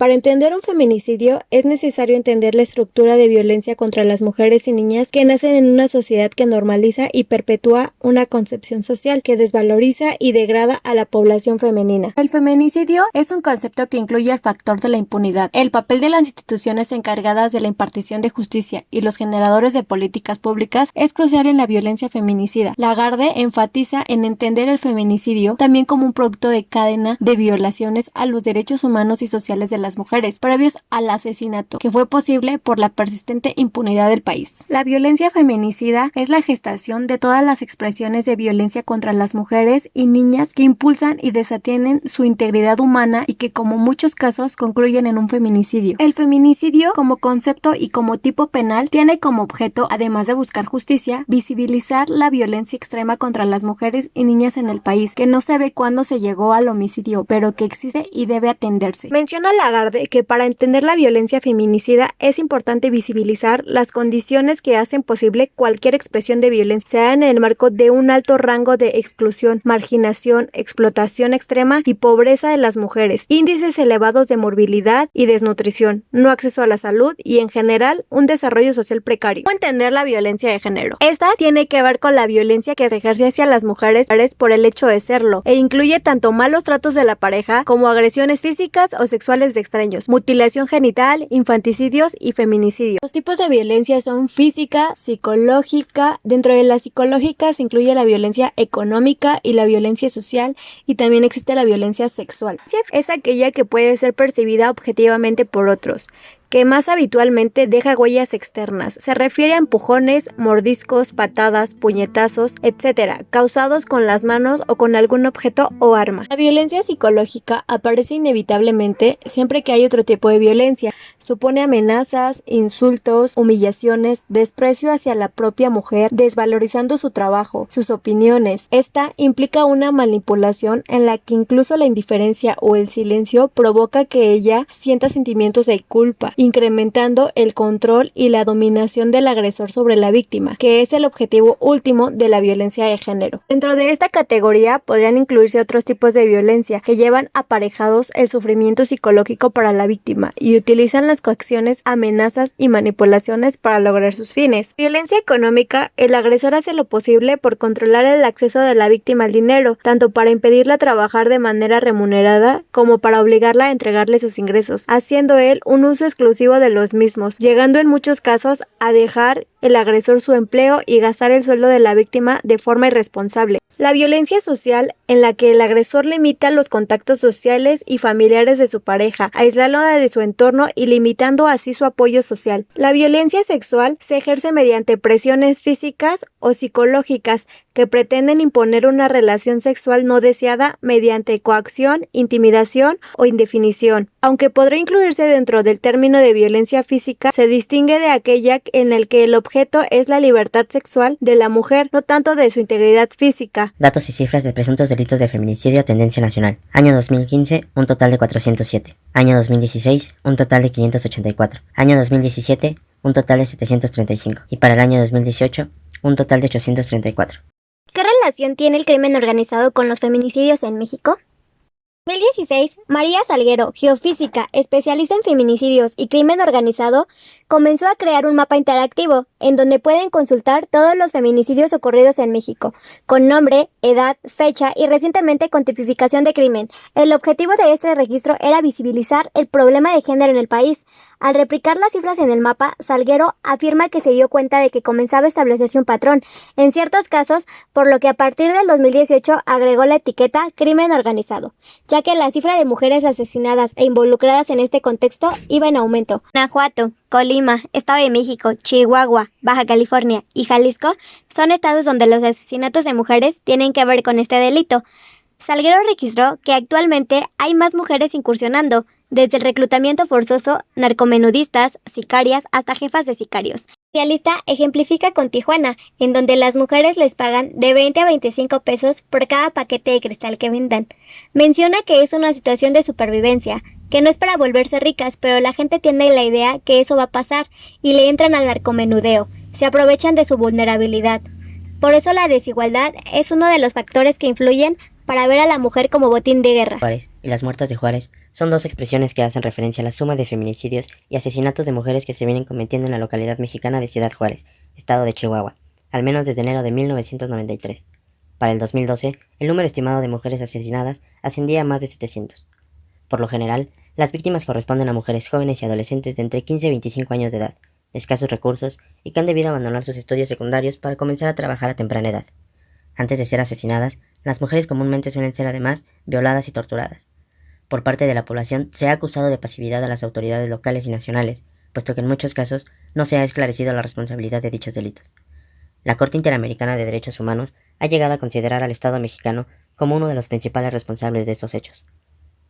Para entender un feminicidio es necesario entender la estructura de violencia contra las mujeres y niñas que nacen en una sociedad que normaliza y perpetúa una concepción social que desvaloriza y degrada a la población femenina. El feminicidio es un concepto que incluye el factor de la impunidad, el papel de las instituciones encargadas de la impartición de justicia y los generadores de políticas públicas es crucial en la violencia feminicida. Lagarde enfatiza en entender el feminicidio también como un producto de cadena de violaciones a los derechos humanos y sociales de las mujeres, previos al asesinato, que fue posible por la persistente impunidad del país. La violencia feminicida es la gestación de todas las expresiones de violencia contra las mujeres y niñas que impulsan y desatienden su integridad humana y que, como muchos casos, concluyen en un feminicidio. El feminicidio, como concepto y como tipo penal, tiene como objeto, además de buscar justicia, visibilizar la violencia extrema contra las mujeres y niñas en el país, que no se ve cuándo se llegó al homicidio, pero que existe y debe atenderse. Menciona Lagarde que para entender la violencia feminicida es importante visibilizar las condiciones que hacen posible cualquier expresión de violencia, sea en el marco de un alto rango de exclusión, marginación, explotación extrema y pobreza de las mujeres, índices elevados de morbilidad y desnutrición, no acceso a la salud y en general un desarrollo social precario. ¿Cómo entender la violencia de género? Esta tiene que ver con la violencia que se ejerce hacia las mujeres por el hecho de serlo e incluye tanto malos tratos de la pareja como agresiones físicas o sexuales de extraños, mutilación genital, infanticidios y feminicidios. Los tipos de violencia son física, psicológica. Dentro de la psicológica se incluye la violencia económica y la violencia social, y también existe la violencia sexual. Es aquella que puede ser percibida objetivamente por otros, que más habitualmente deja huellas externas. Se refiere a empujones, mordiscos, patadas, puñetazos, etc., causados con las manos o con algún objeto o arma. La violencia psicológica aparece inevitablemente siempre que hay otro tipo de violencia. Supone amenazas, insultos, humillaciones, desprecio hacia la propia mujer, desvalorizando su trabajo, sus opiniones. Esta implica una manipulación en la que incluso la indiferencia o el silencio provoca que ella sienta sentimientos de culpa, incrementando el control y la dominación del agresor sobre la víctima, que es el objetivo último de la violencia de género. Dentro de esta categoría podrían incluirse otros tipos de violencia que llevan aparejados el sufrimiento psicológico para la víctima y utilizan las coacciones, amenazas y manipulaciones para lograr sus fines. Violencia económica: el agresor hace lo posible por controlar el acceso de la víctima al dinero, tanto para impedirla trabajar de manera remunerada como para obligarla a entregarle sus ingresos, haciendo él un uso exclusivo de los mismos, llegando en muchos casos a dejar el agresor su empleo y gastar el sueldo de la víctima de forma irresponsable. La violencia social, en la que el agresor limita los contactos sociales y familiares de su pareja, aislándola de su entorno y limitando así su apoyo social. La violencia sexual se ejerce mediante presiones físicas o psicológicas que pretenden imponer una relación sexual no deseada mediante coacción, intimidación o indefinición. Aunque podrá incluirse dentro del término de violencia física, se distingue de aquella en el que el objeto es la libertad sexual de la mujer, no tanto de su integridad física. Datos y cifras de presuntos delitos de feminicidio, tendencia nacional. Año 2015, un total de 407. Año 2016, un total de 584. Año 2017, un total de 735. Y para el año 2018, un total de 834. ¿Qué relación tiene el crimen organizado con los feminicidios en México? En 2016, María Salguero, geofísica, especialista en feminicidios y crimen organizado, comenzó a crear un mapa interactivo en donde pueden consultar todos los feminicidios ocurridos en México, con nombre, edad, fecha y recientemente con tipificación de crimen. El objetivo de este registro era visibilizar el problema de género en el país. Al replicar las cifras en el mapa, Salguero afirma que se dio cuenta de que comenzaba a establecerse un patrón, en ciertos casos, por lo que a partir del 2018 agregó la etiqueta crimen organizado, ya que la cifra de mujeres asesinadas e involucradas en este contexto iba en aumento. Guanajuato, Colima, Estado de México, Chihuahua, Baja California y Jalisco son estados donde los asesinatos de mujeres tienen que ver con este delito. Salguero registró que actualmente hay más mujeres incursionando, desde el reclutamiento forzoso, narcomenudistas, sicarias, hasta jefas de sicarios. El especialista ejemplifica con Tijuana, en donde las mujeres les pagan de 20 a 25 pesos por cada paquete de cristal que vendan. Menciona que es una situación de supervivencia, que no es para volverse ricas, pero la gente tiene la idea que eso va a pasar y le entran al narcomenudeo, se aprovechan de su vulnerabilidad. Por eso la desigualdad es uno de los factores que influyen para ver a la mujer como botín de guerra. Juárez y las muertas de Juárez son dos expresiones que hacen referencia a la suma de feminicidios y asesinatos de mujeres que se vienen cometiendo en la localidad mexicana de Ciudad Juárez, estado de Chihuahua, al menos desde enero de 1993. Para el 2012, el número estimado de mujeres asesinadas ascendía a más de 700. Por lo general, las víctimas corresponden a mujeres jóvenes y adolescentes de entre 15 y 25 años de edad, de escasos recursos y que han debido abandonar sus estudios secundarios para comenzar a trabajar a temprana edad. Antes de ser asesinadas, las mujeres comúnmente suelen ser además violadas y torturadas. Por parte de la población se ha acusado de pasividad a las autoridades locales y nacionales, puesto que en muchos casos no se ha esclarecido la responsabilidad de dichos delitos. La Corte Interamericana de Derechos Humanos ha llegado a considerar al Estado mexicano como uno de los principales responsables de estos hechos.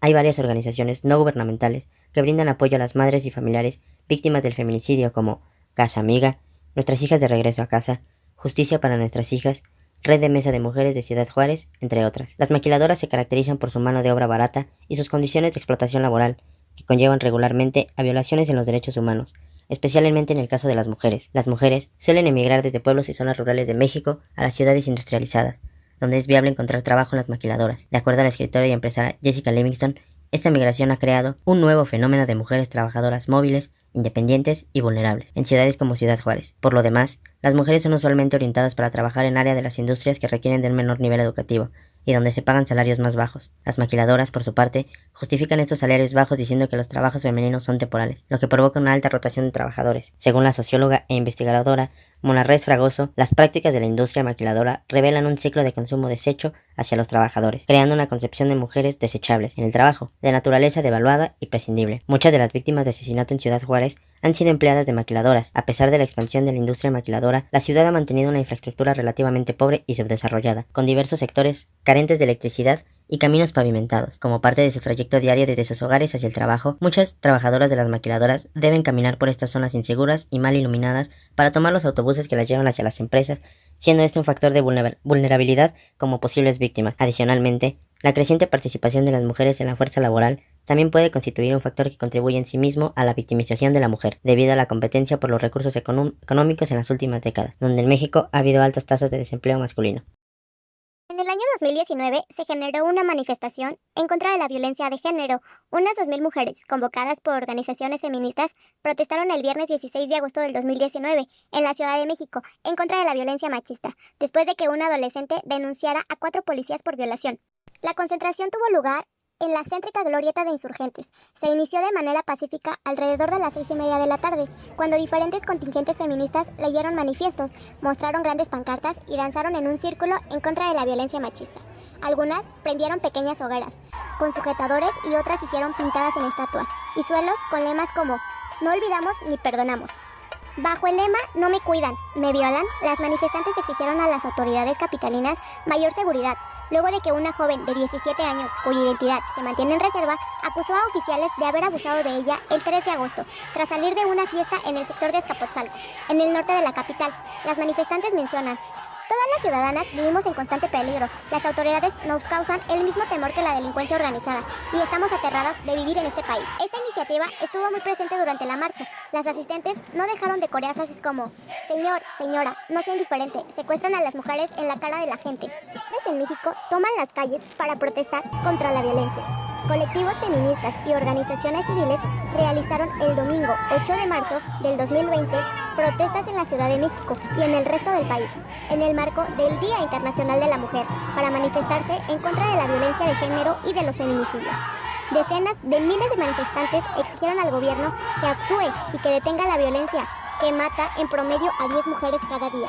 Hay varias organizaciones no gubernamentales que brindan apoyo a las madres y familiares víctimas del feminicidio como Casa Amiga, Nuestras Hijas de Regreso a Casa, Justicia para Nuestras Hijas, Red de Mesa de Mujeres de Ciudad Juárez, entre otras. Las maquiladoras se caracterizan por su mano de obra barata y sus condiciones de explotación laboral, que conllevan regularmente a violaciones en los derechos humanos, especialmente en el caso de las mujeres. Las mujeres suelen emigrar desde pueblos y zonas rurales de México a las ciudades industrializadas, donde es viable encontrar trabajo en las maquiladoras. De acuerdo a la escritora y empresaria Jessica Livingston, esta migración ha creado un nuevo fenómeno de mujeres trabajadoras móviles, independientes y vulnerables, en ciudades como Ciudad Juárez. Por lo demás, las mujeres son usualmente orientadas para trabajar en áreas de las industrias que requieren de un menor nivel educativo, y donde se pagan salarios más bajos. Las maquiladoras, por su parte, justifican estos salarios bajos diciendo que los trabajos femeninos son temporales, lo que provoca una alta rotación de trabajadores. Según la socióloga e investigadora Monarrez Fragoso, las prácticas de la industria maquiladora revelan un ciclo de consumo desecho hacia los trabajadores, creando una concepción de mujeres desechables en el trabajo, de naturaleza devaluada y prescindible. Muchas de las víctimas de asesinato en Ciudad Juárez han sido empleadas de maquiladoras. A pesar de la expansión de la industria maquiladora, la ciudad ha mantenido una infraestructura relativamente pobre y subdesarrollada, con diversos sectores carentes de electricidad y caminos pavimentados. Como parte de su trayecto diario desde sus hogares hacia el trabajo, muchas trabajadoras de las maquiladoras deben caminar por estas zonas inseguras y mal iluminadas para tomar los autobuses que las llevan hacia las empresas, siendo este un factor de vulnerabilidad como posibles víctimas. Adicionalmente, la creciente participación de las mujeres en la fuerza laboral también puede constituir un factor que contribuye en sí mismo a la victimización de la mujer, debido a la competencia por los recursos económicos en las últimas décadas, donde en México ha habido altas tasas de desempleo masculino. En el año 2019 se generó una manifestación en contra de la violencia de género. Unas 2.000 mujeres, convocadas por organizaciones feministas, protestaron el viernes 16 de agosto del 2019 en la Ciudad de México en contra de la violencia machista, después de que una adolescente denunciara a 4 policías por violación. La concentración tuvo lugar en la céntrica glorieta de Insurgentes. Se inició de manera pacífica alrededor de las 6:30 de la tarde, cuando diferentes contingentes feministas leyeron manifiestos, mostraron grandes pancartas y danzaron en un círculo en contra de la violencia machista. Algunas prendieron pequeñas hogueras con sujetadores y otras hicieron pintadas en estatuas y suelos con lemas como "No olvidamos ni perdonamos". Bajo el lema "No me cuidan, me violan", las manifestantes exigieron a las autoridades capitalinas mayor seguridad, luego de que una joven de 17 años, cuya identidad se mantiene en reserva, acusó a oficiales de haber abusado de ella el 3 de agosto, tras salir de una fiesta en el sector de Azcapotzalco, en el norte de la capital. Las manifestantes mencionan: "Todas las ciudadanas vivimos en constante peligro. Las autoridades nos causan el mismo temor que la delincuencia organizada y estamos aterradas de vivir en este país". Esta iniciativa estuvo muy presente durante la marcha. Las asistentes no dejaron de corear frases como "Señor, señora, no sea indiferente, secuestran a las mujeres en la cara de la gente". Mujeres en México toman las calles para protestar contra la violencia. Colectivos feministas y organizaciones civiles realizaron el domingo 8 de marzo del 2020 protestas en la Ciudad de México y en el resto del país, en el marco del Día Internacional de la Mujer, para manifestarse en contra de la violencia de género y de los feminicidios. Decenas de miles de manifestantes exigieron al gobierno que actúe y que detenga la violencia, que mata en promedio a 10 mujeres cada día.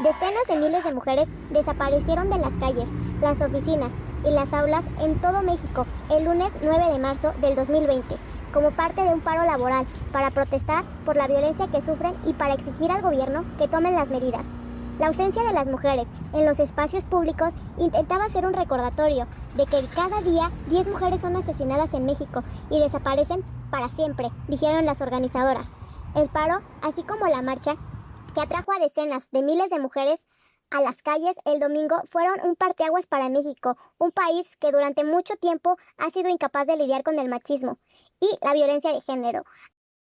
Decenas de miles de mujeres desaparecieron de las calles, las oficinas y las aulas en todo México el lunes 9 de marzo del 2020, como parte de un paro laboral para protestar por la violencia que sufren y para exigir al gobierno que tomen las medidas. La ausencia de las mujeres en los espacios públicos intentaba ser un recordatorio de que cada día 10 mujeres son asesinadas en México y desaparecen para siempre, dijeron las organizadoras. El paro, así como la marcha, que atrajo a decenas de miles de mujeres a las calles el domingo, fueron un parteaguas para México, un país que durante mucho tiempo ha sido incapaz de lidiar con el machismo y la violencia de género.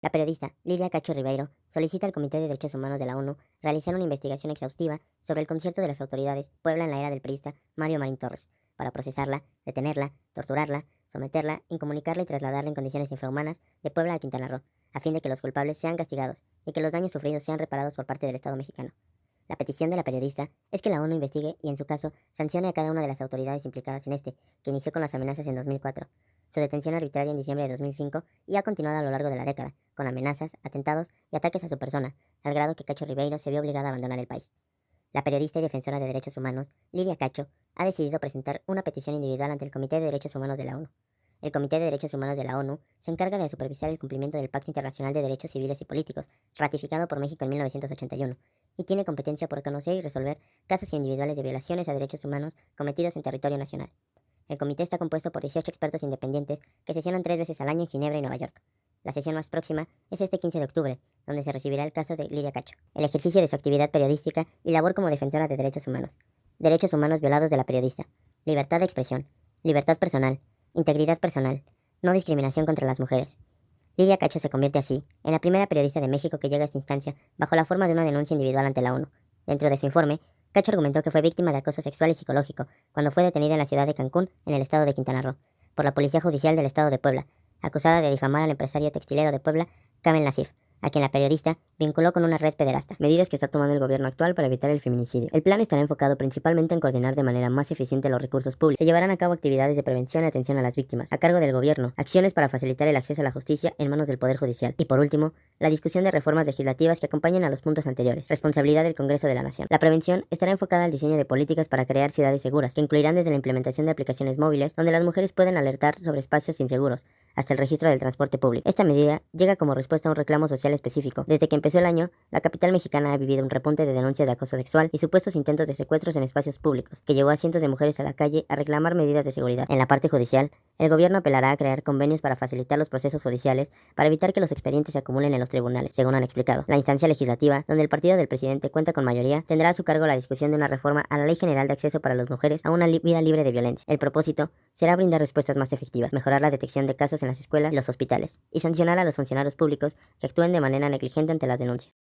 La periodista Lidia Cacho Ribeiro solicita al Comité de Derechos Humanos de la ONU realizar una investigación exhaustiva sobre el concierto de las autoridades Puebla en la era del priista Mario Marín Torres, para procesarla, detenerla, torturarla, someterla, incomunicarla y trasladarla en condiciones infrahumanas de Puebla a Quintana Roo, a fin de que los culpables sean castigados y que los daños sufridos sean reparados por parte del Estado mexicano. La petición de la periodista es que la ONU investigue y, en su caso, sancione a cada una de las autoridades implicadas en este, que inició con las amenazas en 2004, su detención arbitraria en diciembre de 2005 y ha continuado a lo largo de la década, con amenazas, atentados y ataques a su persona, al grado que Cacho Ribeiro se vio obligada a abandonar el país. La periodista y defensora de derechos humanos, Lidia Cacho, ha decidido presentar una petición individual ante el Comité de Derechos Humanos de la ONU. El Comité de Derechos Humanos de la ONU se encarga de supervisar el cumplimiento del Pacto Internacional de Derechos Civiles y Políticos, ratificado por México en 1981, y tiene competencia por conocer y resolver casos individuales de violaciones a derechos humanos cometidos en territorio nacional. El comité está compuesto por 18 expertos independientes que sesionan 3 veces al año en Ginebra y Nueva York. La sesión más próxima es este 15 de octubre, donde se recibirá el caso de Lidia Cacho, el ejercicio de su actividad periodística y labor como defensora de derechos humanos. Derechos humanos violados de la periodista, libertad de expresión, libertad personal, integridad personal, no discriminación contra las mujeres. Lidia Cacho se convierte así en la primera periodista de México que llega a esta instancia bajo la forma de una denuncia individual ante la ONU. Dentro de su informe, Cacho argumentó que fue víctima de acoso sexual y psicológico cuando fue detenida en la ciudad de Cancún, en el estado de Quintana Roo, por la Policía Judicial del Estado de Puebla, acusada de difamar al empresario textilero de Puebla, Kamel Nasif, a quien la periodista vinculó con una red pederasta. Medidas que está tomando el gobierno actual para evitar el feminicidio. El plan estará enfocado principalmente en coordinar de manera más eficiente los recursos públicos. Se llevarán a cabo actividades de prevención y atención a las víctimas, a cargo del gobierno, acciones para facilitar el acceso a la justicia en manos del Poder Judicial. Y por último, la discusión de reformas legislativas que acompañen a los puntos anteriores. Responsabilidad del Congreso de la Nación. La prevención estará enfocada al diseño de políticas para crear ciudades seguras, que incluirán desde la implementación de aplicaciones móviles donde las mujeres pueden alertar sobre espacios inseguros, hasta el registro del transporte público. Esta medida llega como respuesta a un reclamo social específico. Desde que empezó el año, la capital mexicana ha vivido un repunte de denuncias de acoso sexual y supuestos intentos de secuestros en espacios públicos, que llevó a cientos de mujeres a la calle a reclamar medidas de seguridad. En la parte judicial, el gobierno apelará a crear convenios para facilitar los procesos judiciales para evitar que los expedientes se acumulen en los tribunales, según han explicado. La instancia legislativa, donde el partido del presidente cuenta con mayoría, tendrá a su cargo la discusión de una reforma a la Ley General de Acceso para las Mujeres a una vida libre de violencia. El propósito será brindar respuestas más efectivas, mejorar la detección de casos en las escuelas y los hospitales, y sancionar a los funcionarios públicos que actúen de manera negligente ante las denuncias.